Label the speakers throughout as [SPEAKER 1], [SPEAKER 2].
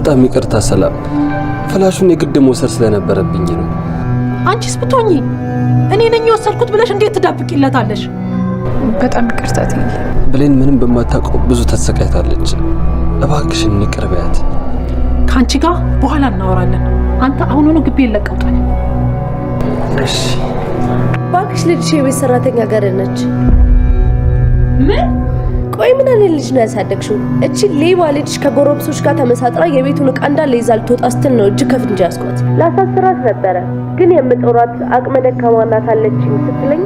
[SPEAKER 1] በጣም ይቅርታ ሰላም። ፍላሹን የግድ መውሰድ ስለነበረብኝ ነው።
[SPEAKER 2] አንቺስ ብትሆኚ እኔ ነኝ የወሰድኩት ብለሽ እንዴት ትዳብቂለታለሽ?
[SPEAKER 3] በጣም ይቅርታ ትይ።
[SPEAKER 1] ብሌን ምንም በማታውቀው ብዙ ተሰቃይታለች። እባክሽን ይቅር በያት።
[SPEAKER 2] ከአንቺ ጋር በኋላ እናወራለን። አንተ አሁኑኑ ግቢ ለቀውጣል።
[SPEAKER 1] እሺ
[SPEAKER 4] እባክሽ ልጅሽ የቤት ሰራተኛ ጋር ነች።
[SPEAKER 2] ምን?
[SPEAKER 4] ቆይ ምን አይነት ልጅ ነው ያሳደግሽው? እቺ ሌባ ልጅ ከጎረምሶች ጋር ተመሳጥራ የቤቱን ዕቃ እንዳለ ይዛ ልትወጣ ስትል ነው እጅ ከፍንጅ ያስኳት። ላሳስራት ነበረ ግን የምጦራት አቅመ ደካማ ናት አለችኝ ስትለኝ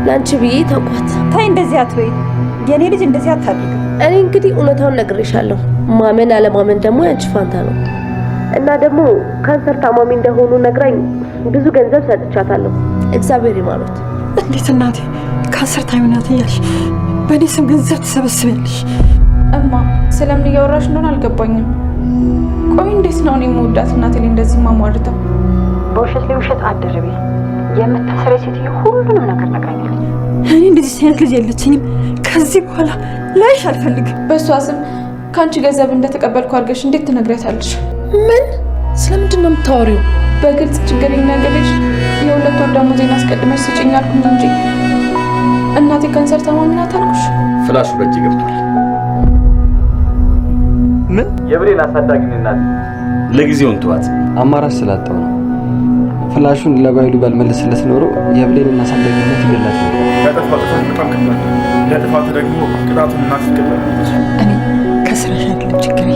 [SPEAKER 4] ላንቺ ብዬ ተውኳት።
[SPEAKER 5] ታይ እንደዚህ አትበይ፣ የኔ ልጅ እንደዚህ አታድርግ።
[SPEAKER 4] እኔ እንግዲህ እውነታውን ነግሬሻለሁ። ማመን አለማመን ደግሞ ያንቺ ፋንታ ነው። እና ደግሞ ካንሰር ታማሚ እንደሆኑ ነግራኝ ብዙ ገንዘብ ሰጥቻታለሁ። እግዚአብሔር ይማሩት።
[SPEAKER 5] እንዴት እናቴ ካንሰር ታማሚ ናት እያልሽ በእኔ ስም ገንዘብ ትሰበስቢያለሽ?
[SPEAKER 3] እማ ስለምን እያወራሽ እንደሆነ አልገባኝም። ቆይ እንዴት ነው እኔ የምወዳት እናቴ ላይ እንደዚህ ማሟርተው?
[SPEAKER 5] በውሸት ላይ ውሸት አደረቤ የምታሰሪ ሴትዮ ሁሉንም ነገር ነግራኛለች። እኔ እንደዚህ አይነት ልጅ የለችኝም። ከዚህ በኋላ ላይሽ አልፈልግም።
[SPEAKER 3] በእሷ ስም ከአንቺ ገንዘብ እንደተቀበልኩ አድርገሽ እንዴት ትነግሪያታለሽ?
[SPEAKER 2] ምን? ስለምንድን ነው የምታወሪው?
[SPEAKER 3] በግልጽ ችግር ይነገርሽ የሁለት ወር ደሞዜን አስቀድመሽ ስጭኝ አልኩኝ እንጂ እናቴ ካንሰር ታማሚ ናት አልኩሽ።
[SPEAKER 6] ፍላሹ በእጅ ገብቷል።
[SPEAKER 7] ምን?
[SPEAKER 6] የብሌን አሳዳጊ እናት ለጊዜው እንተዋት።
[SPEAKER 1] አማራጭ ስላጣው ነው። ፍላሹን ለባይሉ ባልመለስለት ኖሮ የብሌንን አሳዳጊነት ይገላት ነበር።
[SPEAKER 7] ያጠፋው ጥፋት በጣም ከባድ ነው። ለጥፋቱ ደግሞ ቅጣቱን እናት ትቀበላለች።
[SPEAKER 5] እኔ ከስራሽ አይደለም ችግሬ፣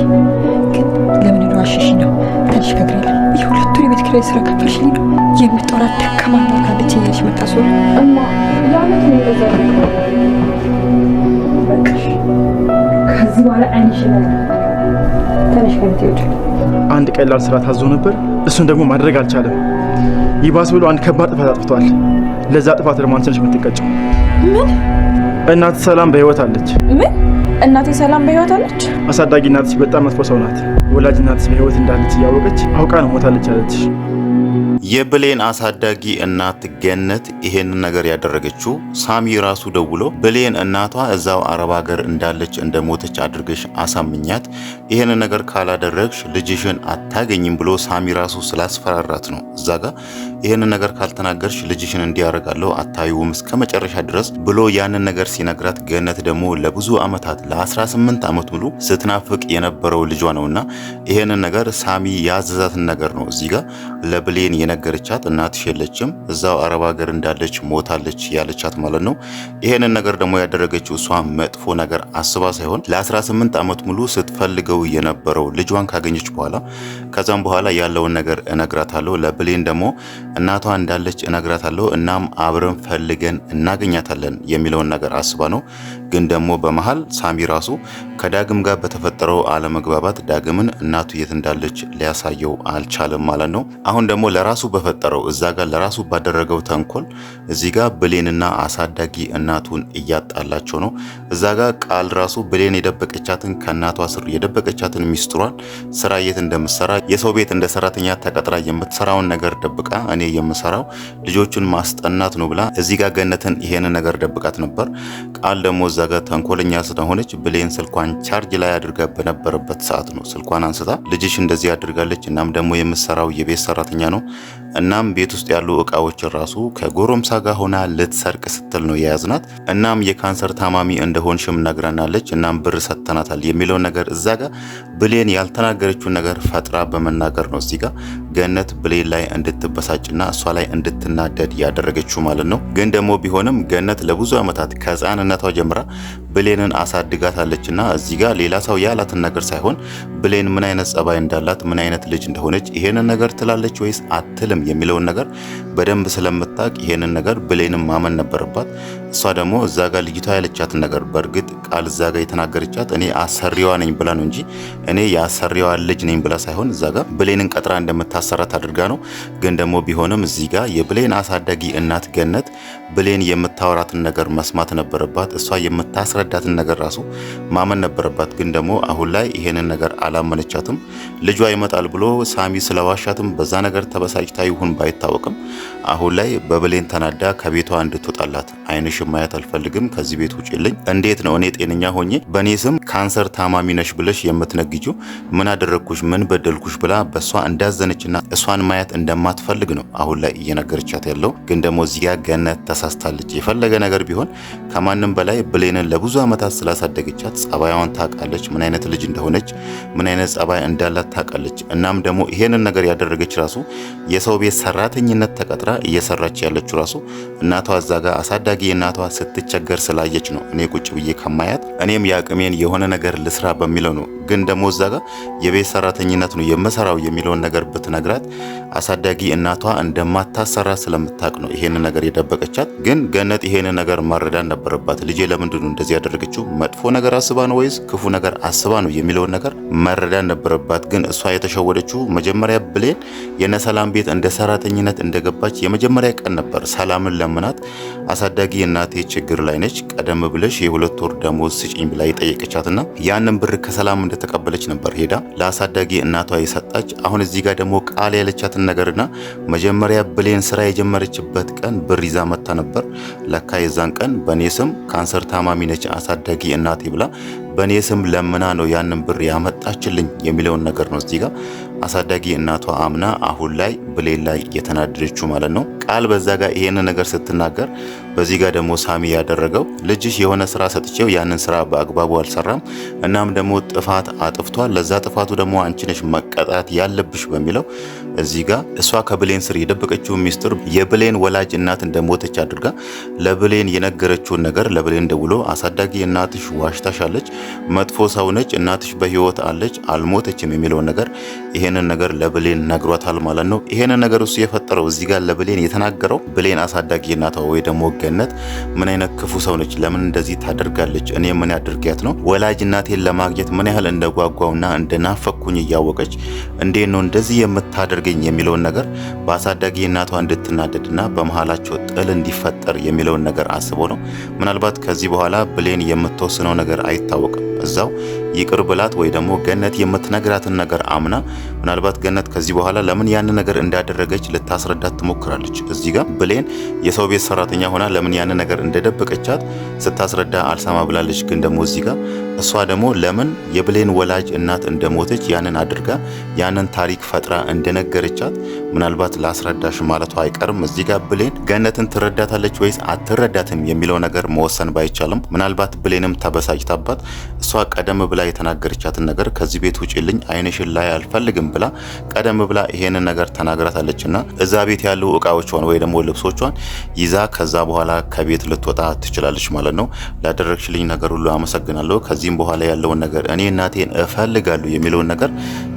[SPEAKER 5] ግን ለምን ነው አሸሽ ነው ትንሽ ከግሬ የሁለቱን የቤት ኪራይ ስራ ከፈልሽኝ ነው የምትጠራት ደካማ ነው ካለች እያልሽ መጣሶል
[SPEAKER 3] እማ ለአመት ነው የገዛው። በቃሽ ከዚህ በኋላ አይንሽ ነው ትንሽ ከቤት ይወጣ።
[SPEAKER 7] አንድ ቀላል ስራ ታዞ ነበር፣ እሱን ደግሞ ማድረግ አልቻለም። ይባስ ብሎ አንድ ከባድ ጥፋት አጥፍቷል። ለዛ ጥፋት ደግሞ አንቺ ነሽ የምትቀጨው።
[SPEAKER 3] ምን?
[SPEAKER 7] እናት ሰላም በህይወት አለች።
[SPEAKER 3] ምን? እናቴ ሰላም በህይወት አለች?
[SPEAKER 7] አሳዳጊ እናትሽ በጣም መጥፎ ሰው ናት። ወላጅ እናትሽ በህይወት እንዳለች እያወቀች አውቃ ነው ሞታለች ያለችሽ።
[SPEAKER 8] የብሌን አሳዳጊ እናት ገነት ይሄንን ነገር ያደረገችው ሳሚ ራሱ ደውሎ ብሌን እናቷ እዛው አረብ ሀገር እንዳለች እንደሞተች አድርገሽ አሳምኛት፣ ይሄንን ነገር ካላደረግሽ ልጅሽን አታገኝም ብሎ ሳሚ ራሱ ስላስፈራራት ነው። እዛ ጋር ይሄንን ነገር ካልተናገርሽ ልጅሽን እንዲያረጋለው አታዩም እስከ መጨረሻ ድረስ ብሎ ያንን ነገር ሲነግራት፣ ገነት ደግሞ ለብዙ አመታት ለ18 አመት ሙሉ ስትናፍቅ የነበረው ልጇ ነውና ይሄንን ነገር ሳሚ ያዘዛትን ነገር ነው እዚህ ጋር ለብሌን የነገረቻት። እናትሽ የለችም እዛው አረብ ሀገር እንዳለች ሞታለች ያለቻት ማለት ነው። ይሄንን ነገር ደግሞ ያደረገችው እሷ መጥፎ ነገር አስባ ሳይሆን ለ18 አመት ሙሉ ስትፈልገው የነበረው ልጇን ካገኘች በኋላ ከዛም በኋላ ያለውን ነገር እነግራታለሁ፣ ለብሌን ደግሞ እናቷ እንዳለች እነግራታለሁ፣ እናም አብረን ፈልገን እናገኛታለን የሚለውን ነገር አስባ ነው። ግን ደግሞ በመሃል ሳሚ ራሱ ከዳግም ጋር በተፈጠረው አለመግባባት ዳግምን እናቱ የት እንዳለች ሊያሳየው አልቻለም ማለት ነው። አሁን ደግሞ ለራሱ በፈጠረው እዛ ጋር ለራሱ ባደረገው ተንኮል እዚህ ጋር ብሌንና አሳዳጊ እናቱን እያጣላቸው ነው። እዛ ጋር ቃል ራሱ ብሌን የደበቀቻትን ከእናቷ ስር የደበቀቻትን ሚስጥሯን ስራ የት እንደምትሰራ የሰው ቤት እንደ ሰራተኛ ተቀጥራ የምትሰራውን ነገር ደብቃ እኔ የምሰራው ልጆቹን ማስጠናት ነው ብላ እዚህ ጋር ገነትን ይሄንን ነገር ደብቃት ነበር። ቃል ደግሞ እዛ ጋር ተንኮለኛ ስለሆነች ብሌን ስልኳን ቻርጅ ላይ አድርጋ በነበረበት ሰዓት ነው ስልኳን አንስታ ልጅሽ እንደዚህ አድርጋለች፣ እናም ደግሞ የምትሰራው የቤት ሰራተኛ ነው፣ እናም ቤት ውስጥ ያሉ እቃዎችን ራሱ ከጎረምሳ ጋር ሆና ልትሰርቅ ስትል ነው የያዝናት፣ እናም የካንሰር ታማሚ እንደሆንሽም ነግራናለች፣ እናም ብር ሰጥተናታል የሚለው ነገር እዛ ጋር ብሌን ያልተናገረችውን ነገር ፈጥራ በመናገር ነው እዚህ ጋር ገነት ብሌን ላይ እንድትበሳጭና እሷ ላይ እንድትናደድ ያደረገችው ማለት ነው። ግን ደግሞ ቢሆንም ገነት ለብዙ ዓመታት ከህፃንነቷ ጀምራ ብሌንን አሳድጋታለችና እዚህ ጋር ሌላ ሰው ያላትን ነገር ሳይሆን ብሌን ምን አይነት ጸባይ እንዳላት ምን አይነት ልጅ እንደሆነች ይሄንን ነገር ትላለች ወይስ አትልም የሚለውን ነገር በደንብ ስለምታውቅ ይሄንን ነገር ብሌንን ማመን ነበረባት። እሷ ደግሞ እዛ ጋር ልጅቷ ያለቻትን ነገር በእርግጥ ቃል እዛ ጋር የተናገረቻት እኔ አሰሪዋ ነኝ ብላ ነው እንጂ እኔ የአሰሪዋ ልጅ ነኝ ብላ ሳይሆን እዛ ጋር ብሌንን ቀጥራ እንደምታሰራት አድርጋ ነው። ግን ደግሞ ቢሆንም እዚህ ጋር የብሌን አሳዳጊ እናት ገነት ብሌን የምታወራትን ነገር መስማት ነበረባት። እሷ የምታስረዳትን ነገር ራሱ ማመን ነበረባት። ግን ደግሞ አሁን ላይ ይሄንን ነገር አላመነቻትም። ልጇ ይመጣል ብሎ ሳሚ ስለዋሻትም በዛ ነገር ተበሳጭታ ይሁን ባይታወቅም አሁን ላይ በብሌን ተናዳ ከቤቷ እንድትወጣላት አይንሽ አይንሽ ማየት አልፈልግም፣ ከዚህ ቤት ውጪልኝ። እንዴት ነው እኔ ጤነኛ ሆኜ በእኔ ስም ካንሰር ታማሚ ነሽ ብለሽ የምትነግጂው? ምን አደረግኩሽ? ምን በደልኩሽ? ብላ በእሷ እንዳዘነችና እሷን ማየት እንደማትፈልግ ነው አሁን ላይ እየነገረቻት ያለው። ግን ደግሞ እዚያ ገነት ተሳስታለች። የፈለገ ነገር ቢሆን ከማንም በላይ ብሌንን ለብዙ ዓመታት ስላሳደገቻት ጸባይዋን ታውቃለች። ምን አይነት ልጅ እንደሆነች፣ ምን አይነት ጸባይ እንዳላት ታውቃለች። እናም ደግሞ ይሄንን ነገር ያደረገች ራሱ የሰው ቤት ሰራተኝነት ተቀጥራ እየሰራች ያለችው ራሱ እናቷ እዛ ጋር አሳዳጊ እናቷ ስትቸገር ስላየች ነው። እኔ ቁጭ ብዬ ከማያት እኔም የአቅሜን የሆነ ነገር ልስራ በሚለው ነው። ግን ደግሞ እዛ ጋር የቤት ሰራተኝነት ነው የምሰራው የሚለውን ነገር ብትነግራት አሳዳጊ እናቷ እንደማታሰራ ስለምታውቅ ነው ይሄንን ነገር የደበቀቻት። ግን ገነት ይሄንን ነገር ማረዳት ነበረባት። ልጄ ለምንድን ነው እንደዚህ ያደረገችው? መጥፎ ነገር አስባ ነው ወይስ ክፉ ነገር አስባ ነው የሚለውን ነገር መረዳት ነበረባት። ግን እሷ የተሸወደችው መጀመሪያ ብሌን የነሰላም ቤት እንደ ሰራተኝነት እንደገባች የመጀመሪያ ቀን ነበር ሰላምን ለምናት አሳዳጊ እናቴ ችግር ላይ ነች፣ ቀደም ብለሽ የ2 ወር ደሞዝ ስጪኝ ብላ የጠየቀቻትና ያንን ብር ከሰላም እንደተቀበለች ነበር ሄዳ ለአሳዳጊ እናቷ የሰጣች። አሁን እዚህ ጋር ደግሞ ቃል ያለቻትን ነገርና መጀመሪያ ብሌን ስራ የጀመረችበት ቀን ብር ይዛ መታ ነበር። ለካ የዛን ቀን በኔ ስም ካንሰር ታማሚ ነች አሳዳጊ እናቴ ብላ በኔ ስም ለምና ነው ያንን ብር ያመጣችልኝ የሚለውን ነገር ነው እዚህ ጋር አሳዳጊ እናቷ አምና አሁን ላይ ብሌን ላይ የተናደደችው ማለት ነው። ቃል በዛ ጋር ይሄንን ነገር ስትናገር፣ በዚህ ጋር ደግሞ ሳሚ ያደረገው ልጅሽ የሆነ ስራ ሰጥቼው ያንን ስራ በአግባቡ አልሰራም፣ እናም ደግሞ ጥፋት አጥፍቷል፣ ለዛ ጥፋቱ ደግሞ አንቺ ነሽ መቀጣት ያለብሽ በሚለው እዚህ ጋር እሷ ከብሌን ስር የደበቀችው ሚስጥር የብሌን ወላጅ እናት እንደሞተች አድርጋ ለብሌን የነገረችውን ነገር ለብሌን ደውሎ አሳዳጊ እናትሽ ዋሽታሻለች፣ መጥፎ ሰው ነች፣ እናትሽ በህይወት አለች አልሞተችም የሚለውን ነገር ይሄንን ነገር ለብሌን ነግሯታል ማለት ነው። ይሄንን ነገር እሱ የፈጠረው እዚህ ጋር ለብሌን የተናገረው ብሌን አሳዳጊ እናቷ ወይ ደግሞ ገነት ምን አይነት ክፉ ሰው ነች? ለምን እንደዚህ ታደርጋለች? እኔ ምን ያድርጊያት ነው? ወላጅ እናቴን ለማግኘት ምን ያህል እንደጓጓውና እንደናፈኩኝ እያወቀች እንዴት ነው እንደዚህ የምታደርገኝ የሚለውን ነገር በአሳዳጊ እናቷ እንድትናደድና በመሃላቸው ጥል እንዲፈጠር የሚለውን ነገር አስቦ ነው። ምናልባት ከዚህ በኋላ ብሌን የምትወስነው ነገር አይታወቅም። እዛው ይቅር ብላት ወይ ደግሞ ገነት የምትነግራትን ነገር አምና ምናልባት ገነት ከዚህ በኋላ ለምን ያን ነገር እንዳደረገች ልታስረዳት ትሞክራለች። እዚህ ጋር ብሌን የሰው ቤት ሰራተኛ ሆና ለምን ያን ነገር እንደደበቀቻት ስታስረዳ አልሰማ ብላለች። ግን ደግሞ እዚህ ጋር እሷ ደግሞ ለምን የብሌን ወላጅ እናት እንደሞተች ያንን አድርጋ ያንን ታሪክ ፈጥራ እንደነገረቻት ምናልባት ላስረዳሽ ማለቷ አይቀርም። እዚህ ጋር ብሌን ገነትን ትረዳታለች ወይስ አትረዳትም የሚለው ነገር መወሰን ባይቻልም ምናልባት ብሌንም ተበሳጭታባት እሷ ቀደም ብላ የተናገረቻትን ነገር ከዚህ ቤት ውጪልኝ አይንሽን ላይ አልፈልግም ብላ ቀደም ብላ ይሄንን ነገር ተናግራታለችና እዛ ቤት ያሉ እቃዎቿን ወይ ደግሞ ልብሶቿን ይዛ ከዛ በኋላ ከቤት ልትወጣ ትችላለች ማለት ነው። ላደረግሽልኝ ነገር ሁሉ አመሰግናለሁ፣ ከዚህም በኋላ ያለውን ነገር እኔ እናቴን እፈልጋለሁ የሚለውን ነገር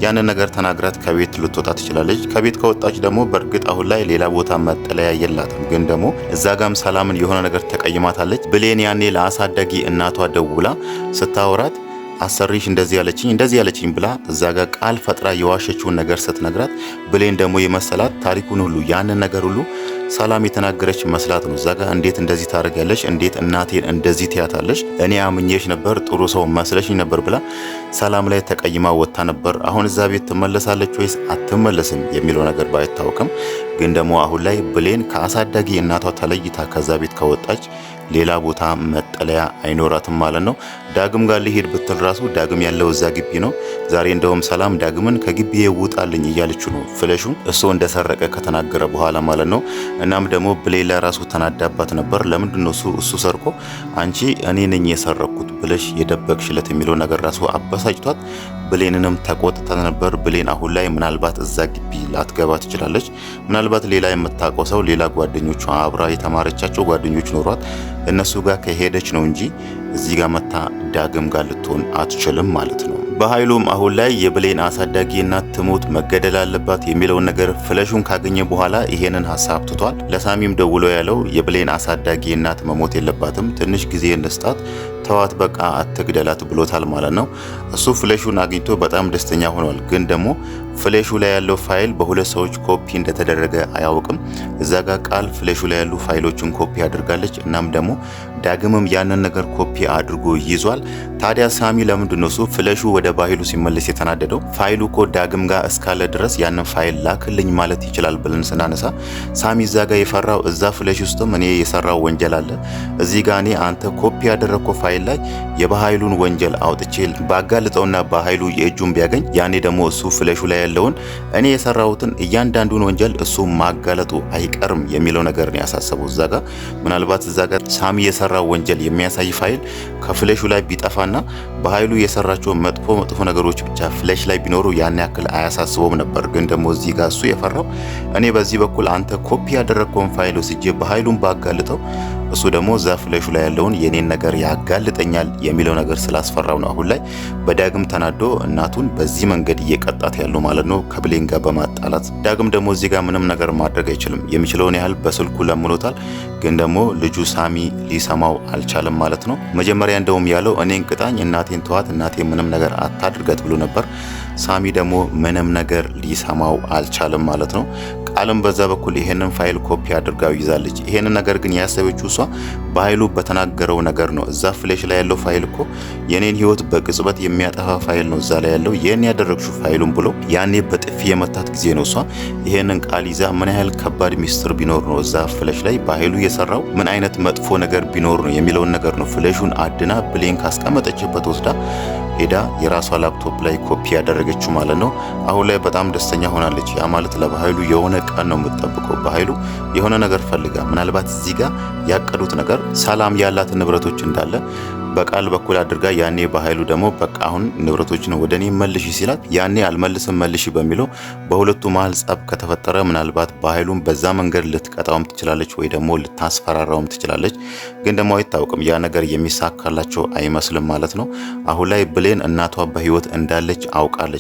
[SPEAKER 8] ያንን ነገር ተናግራት ከቤት ልትወጣ ትችላለች። ከቤት ከወጣች ደግሞ በእርግጥ አሁን ላይ ሌላ ቦታ መጠለያ የላትም። ግን ደግሞ እዛ ጋም ሰላምን የሆነ ነገር ተቀይማታለች። ብሌን ያኔ ለአሳዳጊ እናቷ ደውላ ስታወራት አሰሪሽ እንደዚህ ያለችኝ ብላ እዛ ጋር ቃል ፈጥራ የዋሸችውን ነገር ስትነግራት ብሌን ደግሞ የመሰላት ታሪኩን ሁሉ ያንን ነገር ሁሉ ሰላም የተናገረች መስላት ነው። እዛ ጋር እንዴት እንደዚህ ታደርጋለች? እንዴት እናቴን እንደዚህ ትያታለች? እኔ አምኜሽ ነበር፣ ጥሩ ሰው መስለሽኝ ነበር ብላ ሰላም ላይ ተቀይማ ወጥታ ነበር። አሁን እዛ ቤት ትመለሳለች ወይስ አትመለስም የሚለው ነገር ባይታወቅም ግን ደግሞ አሁን ላይ ብሌን ከአሳዳጊ እናቷ ተለይታ ከዛ ቤት ከወጣች ሌላ ቦታ መጠለያ አይኖራትም ማለት ነው። ዳግም ጋር ሊሄድ ብትል ራሱ ዳግም ያለው እዛ ግቢ ነው። ዛሬ እንደውም ሰላም ዳግምን ከግቢዬ ውጣልኝ እያለች ነው ፍለሹን እሱ እንደሰረቀ ከተናገረ በኋላ ማለት ነው። እናም ደግሞ ብሌን ላይ ራሱ ተናዳባት ነበር። ለምንድን ነው እሱ ሰርቆ አንቺ እኔ ነኝ የሰረኩት ብለሽ የደበቅሽለት የሚለው ነገር ራሱ አበሳጭቷት ብሌንንም ተቆጥታ ነበር። ብሌን አሁን ላይ ምናልባት እዛ ግቢ ላትገባ ትችላለች። ምናልባት ሌላ የምታውቀው ሰው ሌላ ጓደኞቿ አብራ የተማረቻቸው ጓደኞች ኖሯት እነሱ ጋር ከሄደች ነው እንጂ እዚህ ጋር መታ ዳግም ጋር ልትሆን አትችልም ማለት ነው። በኃይሉም አሁን ላይ የብሌን አሳዳጊ እናት ትሞት መገደል አለባት የሚለውን ነገር ፍለሹን ካገኘ በኋላ ይሄንን ሀሳብ ትቷል። ለሳሚም ደውሎ ያለው የብሌን አሳዳጊ እናት መሞት የለባትም፣ ትንሽ ጊዜ እንስጣት፣ ተዋት፣ በቃ አትግደላት ብሎታል ማለት ነው። እሱ ፍለሹን አግኝቶ በጣም ደስተኛ ሆኗል። ግን ደግሞ ፍሌሹ ላይ ያለው ፋይል በሁለት ሰዎች ኮፒ እንደተደረገ አያውቅም። እዛ ጋር ቃል ፍሌሹ ላይ ያሉ ፋይሎችን ኮፒ አድርጋለች። እናም ደግሞ ዳግምም ያንን ነገር ኮፒ አድርጎ ይዟል። ታዲያ ሳሚ ለምንድነው እሱ ፍሌሹ ወደ ባህሉ ሲመለስ የተናደደው? ፋይሉ እኮ ዳግም ጋር እስካለ ድረስ ያንን ፋይል ላክልኝ ማለት ይችላል ብለን ስናነሳ ሳሚ እዛ ጋር የፈራው እዛ ፍሌሽ ውስጥም እኔ የሰራው ወንጀል አለ፣ እዚህ ጋር እኔ አንተ ኮፒ ያደረግከው ፋይል ላይ የባህሉን ወንጀል አውጥቼ ባጋልጠውና ባህሉ የእጁን ቢያገኝ ያኔ ደግሞ እሱ ፍሌሹ ላይ ያለውን እኔ የሰራሁትን እያንዳንዱን ወንጀል እሱ ማጋለጡ አይቀርም የሚለው ነገር ነው ያሳሰበው። እዛ ጋር ምናልባት እዛ ጋር ሳሚ የሰራው ወንጀል የሚያሳይ ፋይል ከፍሌሹ ላይ ቢጠፋና በኃይሉ የሰራቸው መጥፎ ነገሮች ብቻ ፍሌሽ ላይ ቢኖሩ ያን ያክል አያሳስበውም ነበር። ግን ደግሞ እዚህ ጋር እሱ የፈራው እኔ በዚህ በኩል አንተ ኮፒ ያደረግከውን ፋይል ወስጄ በኃይሉን ባጋልጠው እሱ ደግሞ እዛ ፍሌሹ ላይ ያለውን የኔን ነገር ያጋልጠኛል የሚለው ነገር ስላስፈራው ነው አሁን ላይ በዳግም ተናዶ እናቱን በዚህ መንገድ እየቀጣት ያለው ማለት ነው፣ ከብሌን ጋር በማጣላት። ዳግም ደግሞ እዚህ ጋር ምንም ነገር ማድረግ አይችልም። የሚችለውን ያህል በስልኩ ለምኖታል፣ ግን ደግሞ ልጁ ሳሚ ሊሰማው አልቻለም ማለት ነው። መጀመሪያ እንደውም ያለው እኔን ቅጣኝ፣ እናቴን ተዋት፣ እናቴ ምንም ነገር አታድርገት ብሎ ነበር። ሳሚ ደግሞ ምንም ነገር ሊሰማው አልቻለም ማለት ነው። ቃልም በዛ በኩል ይሄንን ፋይል ኮፒ አድርጋው ይዛለች። ይሄንን ነገር ግን ያሰበችው እሷ በኃይሉ በተናገረው ነገር ነው። እዛ ፍሌሽ ላይ ያለው ፋይል እኮ የኔን ህይወት በቅጽበት የሚያጠፋ ፋይል ነው እዛ ላይ ያለው የኔ ያደረግሽው ፋይሉን ብሎ ያኔ በጥፊ የመታት ጊዜ ነው እሷ ይሄንን ቃል ይዛ ምን ያህል ከባድ ሚስጥር ቢኖር ነው እዛ ፍሌሽ ላይ በኃይሉ የሰራው ምን አይነት መጥፎ ነገር ቢኖር ነው የሚለውን ነገር ነው ፍሌሹን አድና ብሌን ካስቀመጠችበት ወስዳ ሄዳ የራሷ ላፕቶፕ ላይ ኮፒ ያደረገችው ማለት ነው። አሁን ላይ በጣም ደስተኛ ሆናለች። ያ ማለት ለበኃይሉ የሆነ ቀን ነው የምትጠብቀው። በኃይሉ የሆነ ነገር ፈልጋ ምናልባት እዚህ ጋር ያቀዱት ነገር ሰላም ያላት ንብረቶች እንዳለ በቃል በኩል አድርጋ ያኔ በኃይሉ ደግሞ በቃ አሁን ንብረቶችን ወደ እኔ መልሺ ሲላት ያኔ አልመልስም መልሺ በሚለው በሁለቱ መሀል ጸብ ከተፈጠረ ምናልባት በኃይሉን በዛ መንገድ ልትቀጣውም ትችላለች ወይ ደግሞ ልታስፈራራውም ትችላለች። ግን ደግሞ አይታወቅም፣ ያ ነገር የሚሳካላቸው አይመስልም ማለት ነው። አሁን ላይ ብሌን እናቷ በህይወት እንዳለች አውቃለች።